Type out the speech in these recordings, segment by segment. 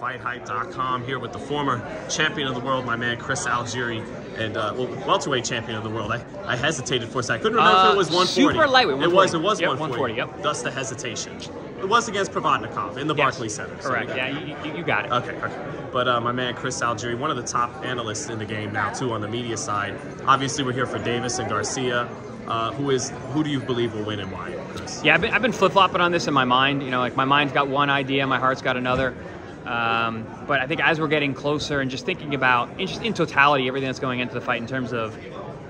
FightHype.com here with the former champion of the world, my man Chris Algieri, and welterweight champion of the world. I hesitated for a second. I couldn't remember if it was 140. Super lightweight. 140. It was yep, 140. 140. Yep. Thus the hesitation. It was against Provodnikov in the Barclays Center. Correct. So You got it. Okay. But my man Chris Algieri, one of the top analysts in the game now too on the media side. Obviously, we're here for Davis and Garcia. Who do you believe will win and why, Chris? Yeah, I've been flip-flopping on this in my mind. You know, like my mind's got one idea, my heart's got another. But I think as we're getting closer and just thinking about, just in totality, everything that's going into the fight in terms of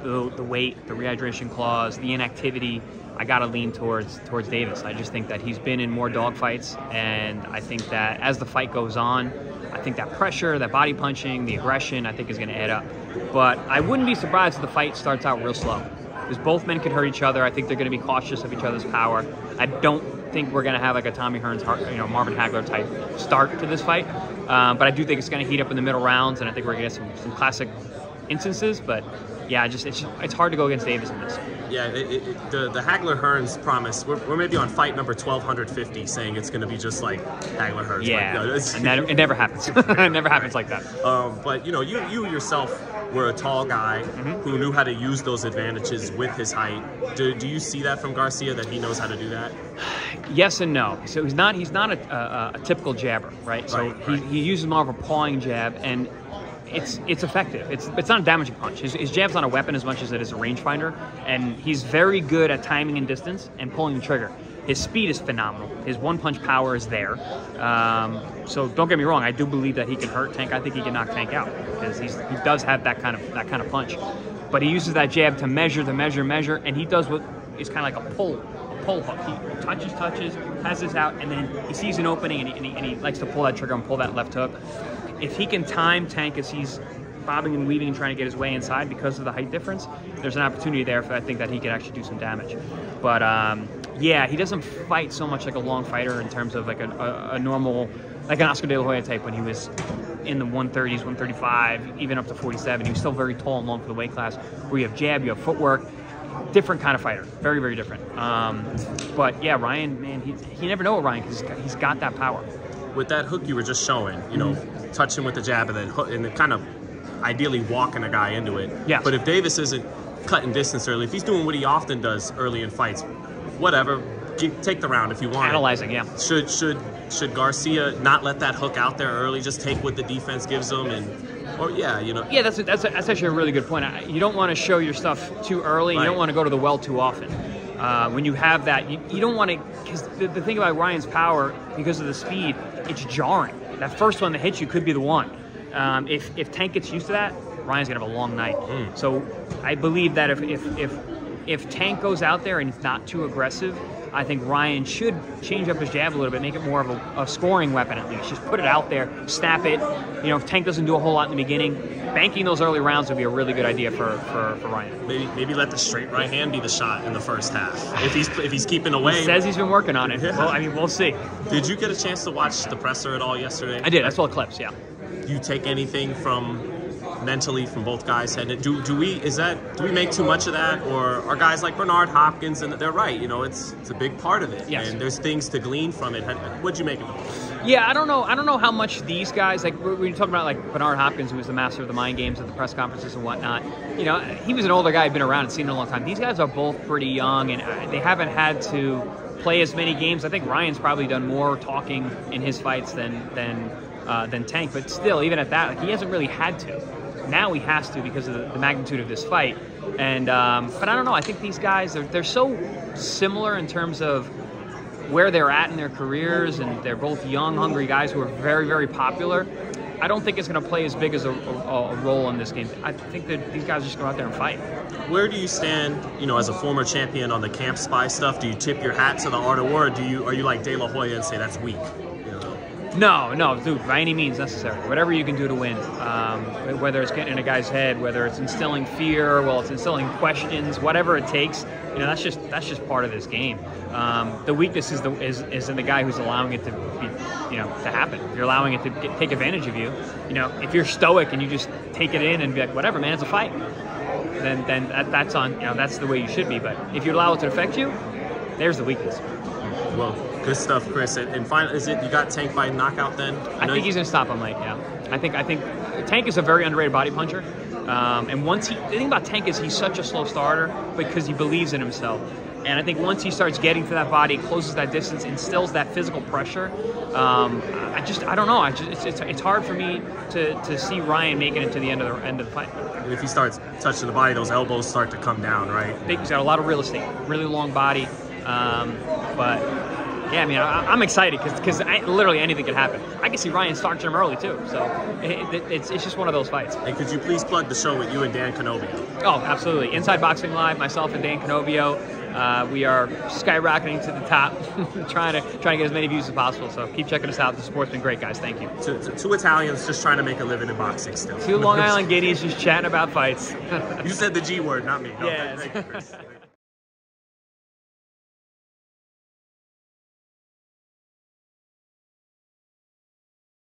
the weight, the rehydration clause, the inactivity, I got to lean towards Davis. I just think that he's been in more dogfights, and I think that as the fight goes on, I think that pressure, that body punching, the aggression, I think is going to add up. But I wouldn't be surprised if the fight starts out real slow, because both men could hurt each other. I think they're going to be cautious of each other's power. I don't think we're going to have like a Tommy Hearns, Marvin Hagler type start to this fight. But I do think it's going to heat up in the middle rounds, and I think we're going to get some classic instances. But yeah, it's hard to go against Davis in this. Yeah, the Hagler-Hearns promise, we're maybe on fight number 1250 saying it's going to be just like Hagler-Hearns. Yeah, and it never happens. It never happens like that. But you yourself were a tall guy who knew how to use those advantages with his height. Do you see that from Garcia, that he knows how to do that? Yes and no. So he's not a typical jabber, right? So he uses more of a pawing jab, and it's effective. It's not a damaging punch. His jab's not a weapon as much as it is a rangefinder, and he's very good at timing and distance and pulling the trigger. His speed is phenomenal. His one-punch power is there. So don't get me wrong. I do believe that he can hurt Tank. I think he can knock Tank out because he does have that kind of punch. But he uses that jab to measure, and he does what is kind of like a pull hook. He touches, has this out, and then he sees an opening, and he likes to pull that trigger and pull that left hook. If he can time Tank as he's bobbing and weaving and trying to get his way inside because of the height difference, there's an opportunity there for I think that he could actually do some damage. But yeah, he doesn't fight so much like a long fighter in terms of like a normal, like an Oscar De La Hoya type when he was in the 130s, 135, even up to 47. He was still very tall and long for the weight class, where you have jab, you have footwork. Different kind of fighter, very, very different. But yeah, Ryan, man, he never know with Ryan because he's got that power. With that hook you were just showing, touching with the jab and then hook, and then kind of ideally walking a guy into it. Yeah. But if Davis isn't cutting distance early, if he's doing what he often does early in fights, whatever, take the round if you want. Analyzing, yeah. Should Garcia not let that hook out there early? Just take what the defense gives him, Yeah, that's actually a really good point. You don't want to show your stuff too early. Right. You don't want to go to the well too often. When you have that, you don't want to, because the thing about Ryan's power, because of the speed, it's jarring. That first one that hits you could be the one. If Tank gets used to that, Ryan's gonna have a long night. So I believe that if Tank goes out there and he's not too aggressive, I think Ryan should change up his jab a little bit, make it more of a scoring weapon at least. Just put it out there, snap it. If Tank doesn't do a whole lot in the beginning, banking those early rounds would be a really good idea for Ryan. Maybe let the straight right hand be the shot in the first half. If he's keeping away. He says he's been working on it. Well, I mean, we'll see. Did you get a chance to watch the presser at all yesterday? I did. I saw the clips. Yeah. Do you take anything mentally from both guys heading? Do we make too much of that, or are guys like Bernard Hopkins, and they're right, it's a big part of it, yes. And there's things to glean from it. What'd you make of it? Yeah, I don't know how much these guys, like we're talking about, like Bernard Hopkins, who was the master of the mind games at the press conferences and whatnot. He was an older guy, had been around and seen it a long time. These guys are both pretty young, and they haven't had to play as many games. I think Ryan's probably done more talking in his fights than Tank, but still, even at that, he hasn't really had to. Now he has to because of the magnitude of this fight. And but I don't know. I think these guys, they're so similar in terms of where they're at in their careers, and they're both young, hungry guys who are very, very popular. I don't think it's going to play as big as a role in this game. I think that these guys just go out there and fight. Where do you stand, as a former champion on the camp spy stuff? Do you tip your hat to the art of war, or are you like De La Hoya and say that's weak? No, dude, by any means necessary. Whatever you can do to win, whether it's getting in a guy's head, whether it's instilling fear, it's instilling questions, whatever it takes. That's just part of this game. The weakness is in the guy who's allowing it to be, to happen. If you're allowing it to take advantage of you, if you're stoic and you just take it in and be like, whatever, man, it's a fight. Then that's on. That's the way you should be. But if you allow it to affect you, there's the weakness. Well, Good stuff, Chris. And finally, you got Tank by knockout then? I think he's going to stop him late, yeah. I think Tank is a very underrated body puncher. And the thing about Tank is he's such a slow starter because he believes in himself. And I think once he starts getting to that body, closes that distance, instills that physical pressure, I don't know. It's hard for me to see Ryan making it to the end of the fight. And if he starts touching the body, those elbows start to come down, right? He's got a lot of real estate, really long body. But yeah, I mean, I'm excited because literally anything could happen. I can see Ryan starting him early too. So it's just one of those fights. And could you please plug the show with you and Dan Canovio? Oh, absolutely. Inside Boxing Live, myself and Dan Canovio. We are skyrocketing to the top, trying to get as many views as possible. So keep checking us out. The support's been great, guys. Thank you. Two Italians just trying to make a living in boxing still. Two Long Island Giddies just chatting about fights. You said the G word, not me. No, yeah. thank you, Chris.